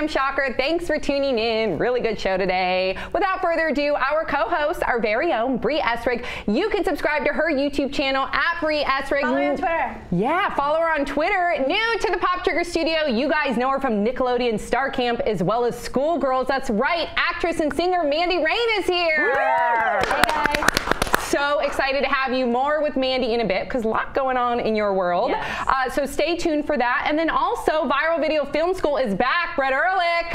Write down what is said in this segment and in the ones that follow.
Instagram shocker. Thanks for tuning in. Really good show today. Without further ado, our co-host, our very own Brie Essrig. You can subscribe to her YouTube channel at Brie Essrig. Follow me on Twitter. Yeah, follow her on Twitter. New to the Pop Trigger studio, you guys know her from Nickelodeon Star Camp as well as Schoolgirls. That's right, actress and singer Mandy Rain is here. Hey guys. So excited to have you. More with Mandy in a bit because a lot going on in your world. Yes. So stay tuned for that. And then also, Viral Video Film School is back. Brett Ehrlich.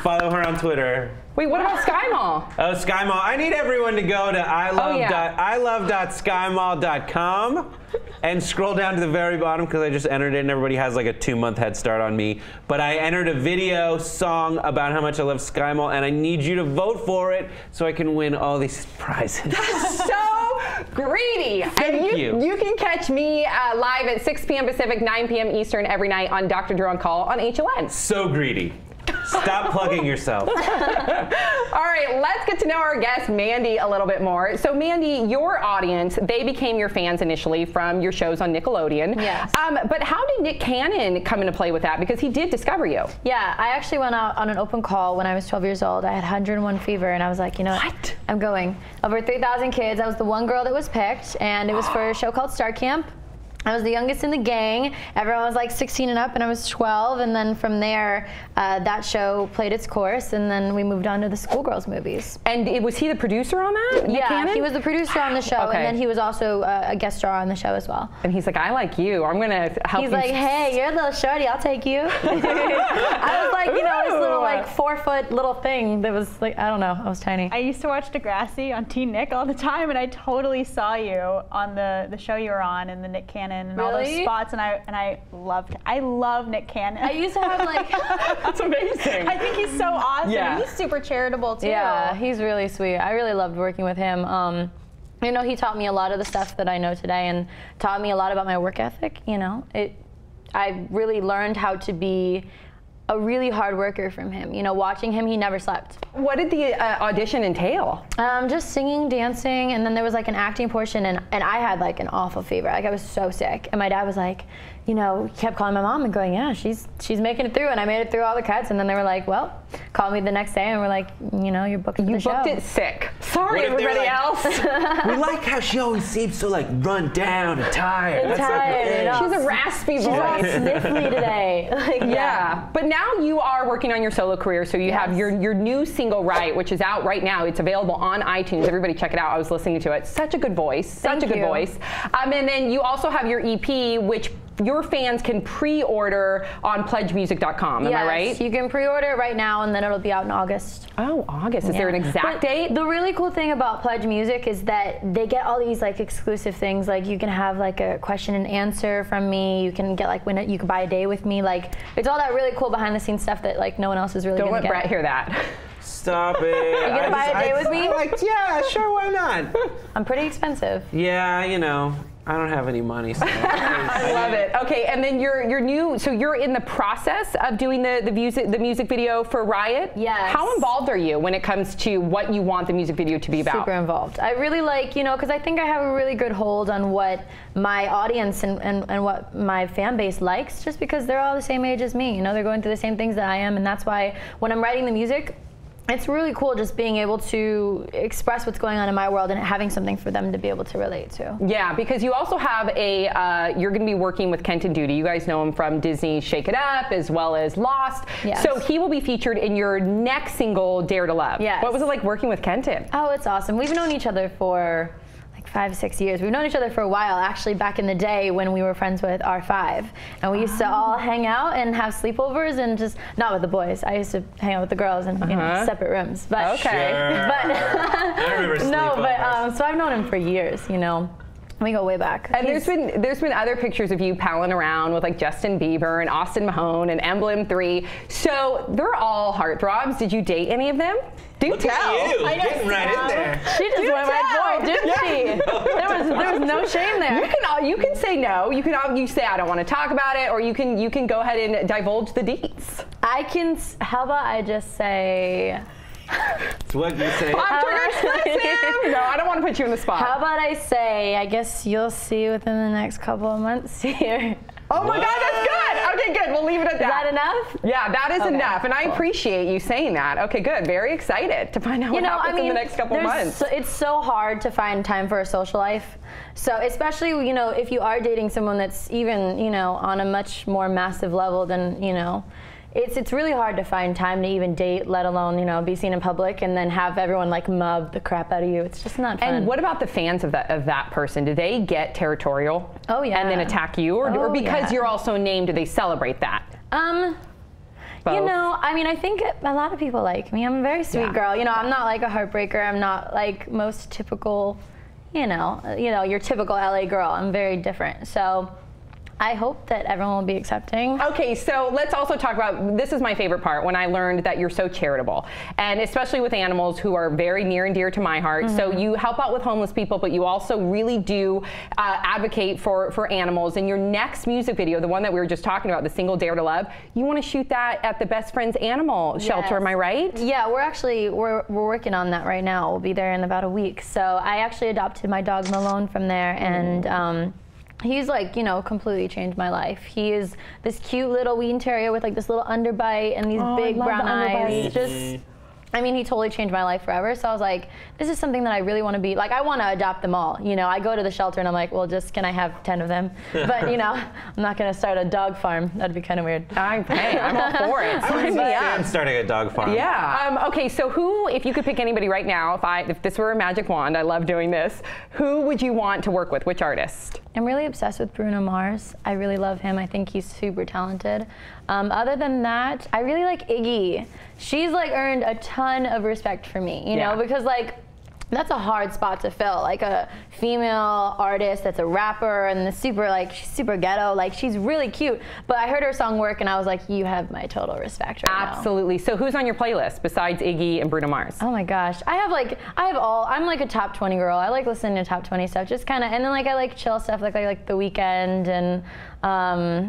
Follow her on Twitter. Wait, what about Sky Mall? Oh, Sky Mall. I need everyone to go to ilove.skymall.com and scroll down to the very bottom because I just entered it and everybody has like a 2-month head start on me. But I entered a video song about how much I love Sky Mall and I need you to vote for it so I can win all these prizes. So greedy. Thank you. You can catch me live at 6 p.m. Pacific, 9 p.m. Eastern every night on Dr. Drew on Call on HON. So greedy. Stop plugging yourself. All right, let's get to know our guest, Mandy, a little bit more. So, Mandy, your audience, they became your fans initially from your shows on Nickelodeon. Yes. But how did Nick Cannon come into play with that? Because he did discover you. Yeah, I actually went out on an open call when I was 12 years old. I had 101 fever, and I was like, you know what? I'm going. Over 3,000 kids. I was the one girl that was picked, and it was for a show called Star Camp. I was the youngest in the gang. Everyone was like 16 and up, and I was 12. And then from there, that show played its course, and then we moved on to the Schoolgirls movies. And was he the producer on that? Nick Cannon? He was the producer on the show, and then he was also a guest star on the show as well. And he's like, I like you. I'm going to help you. He's like, hey, you're a little shorty. I'll take you. I was like, you know, this little like 4-foot little thing that was like, I don't know. I was tiny. I used to watch Degrassi on Teen Nick all the time, and I totally saw you on the show you were on and the Nick Cannon and all those spots, and I love Nick Cannon. I used to have like that's amazing. I think he's so awesome. Yeah. He's super charitable too. Yeah, he's really sweet. I really loved working with him. You know, he taught me a lot of the stuff that I know today, and taught me a lot about my work ethic. You know, I really learned how to be a really hard worker from him. You know, watching him, he never slept. What did the audition entail? Just singing, dancing, and then there was like an acting portion, and I had like an awful fever. Like I was so sick, and my dad was like, you know, he kept calling my mom and going, yeah, she's making it through, and I made it through all the cuts, and then they were like, well, call me the next day, and we're like, you know, you're booked for the show. You booked it sick. Sorry, everybody like, else. We like how she always seems so like run down and tired. She's a raspy voice. She's all sniffly today. Like, yeah, but now you are working on your solo career, so you have your new single, Riot, which is out right now. It's available on iTunes. Everybody check it out. I was listening to it. Such a good voice. Such a good voice. And then you also have your EP, which your fans can pre-order on pledgemusic.com. Am I right? You can pre-order it right now, and then it'll be out in August. Oh, August. Is there an exact date? The really cool thing about Pledge Music is that they get all these like exclusive things. Like you can have like a question and answer from me. You can get like you can buy a day with me. Like it's all that really cool behind the scenes stuff that like no one else is really. Don't let Brett hear that. Stop it. Are you gonna buy a day with me? Like, yeah, sure, why not? I'm pretty expensive. Yeah, you know. I don't have any money. So I love it. Okay, and then you're new. So you're in the process of doing the music video for Riot. Yes. How involved are you when it comes to what you want the music video to be about? Super involved. I really like, you know, because I think I have a really good hold on what my audience and what my fan base likes, just because they're all the same age as me. You know, they're going through the same things that I am, and that's why when I'm writing the music, it's really cool just being able to express what's going on in my world and having something for them to be able to relate to. Yeah, because you also have you're going to be working with Kenton Duty. You guys know him from Disney's Shake It Up as well as Lost. Yes. So he will be featured in your next single, Dare to Love. Yes. What was it like working with Kenton? Oh, it's awesome. We've known each other for 5-6 years. We've known each other for a while, actually, back in the day when we were friends with R5. And we used to all hang out and have sleepovers and just, not with the boys. I used to hang out with the girls in you know, separate rooms. But, okay. Sure. But, I remember sleepovers. so I've known him for years, you know. We go way back. And there's been other pictures of you palling around with like Justin Bieber and Austin Mahone and Emblem 3. So they're all heartthrobs. Did you date any of them? Do Look tell. at you, getting right in there. She just went right for it, didn't she? There was no shame there. You can say no. You say I don't want to talk about it, or you can go ahead and divulge the deets. I can. How about I just say? It's what you say. Pop Trigger exclusive. No, I don't want to put you in the spot. How about I say? I guess you'll see within the next couple of months here. Oh my God, that's good. Okay, good. We'll leave it at that. Is that enough? Yeah, that is enough. And I appreciate you saying that. Okay, good. Very excited to find out what happens in the next couple months. It's so hard to find time for a social life. So especially, you know, if you are dating someone that's even, you know, on a much more massive level than, you know, it's really hard to find time to even date, let alone, you know, be seen in public and then have everyone like mob the crap out of you. It's just not fun. And what about the fans of that person? Do they get territorial? Oh yeah. And then attack you, or because you're also named, do they celebrate that? You know, I mean, I think a lot of people like me. I'm a very sweet girl. You know, I'm not like a heartbreaker. I'm not like most typical, you know, your typical LA girl. I'm very different. So I hope that everyone will be accepting. Okay, so let's also talk about, this is my favorite part, when I learned that you're so charitable, and especially with animals who are very near and dear to my heart. So you help out with homeless people, but you also really do advocate for animals. In your next music video, the one that we were just talking about, the single Dare to Love, you want to shoot that at the Best Friends Animal Shelter, am I right? Yeah, we're working on that right now. We'll be there in about a week. So I actually adopted my dog Malone from there, and he's like, you know, completely changed my life. He is this cute little ween terrier with like this little underbite and these big brown eyes. Just, I mean, he totally changed my life forever. So I was like, this is something that I really want to be. Like, I want to adopt them all. You know, I go to the shelter and I'm like, well, just can I have 10 of them? But, you know, I'm not going to start a dog farm. That'd be kind of weird. I'm all for it. I'm starting a dog farm. Yeah. Okay, so who, if you could pick anybody right now, if this were a magic wand, I love doing this, who would you want to work with? Which artist? I'm really obsessed with Bruno Mars. I really love him. I think he's super talented. Other than that, I really like Iggy. She's like earned a ton of respect for me, you know, because like that's a hard spot to fill. Like a female artist that's a rapper and she's super ghetto. Like she's really cute. But I heard her song Work and I was like, you have my total respect right now. Absolutely. So who's on your playlist besides Iggy and Bruno Mars? Oh my gosh. I'm like a top 20 girl. I like listening to top 20 stuff, just kind of, and then like I like chill stuff, like I like The Weeknd and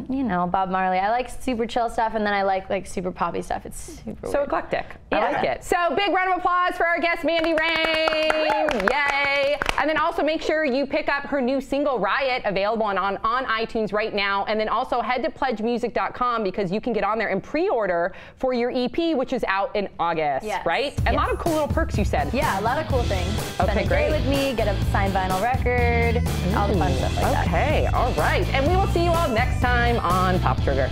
you know, Bob Marley. I like super chill stuff, and then I like super poppy stuff. It's super so weird. Eclectic. I like it. So big round of applause for our guest, Mandy Rain. Yay. And then also make sure you pick up her new single, Riot, available on iTunes right now. And then also head to pledgemusic.com because you can get on there and pre-order for your EP, which is out in August, right? And a lot of cool little perks, you said. Yeah, a lot of cool things. Okay, Spend a great. day with me, get a signed vinyl record, all the fun stuff like that. Okay, all right. And we will see you all next time on Pop Trigger.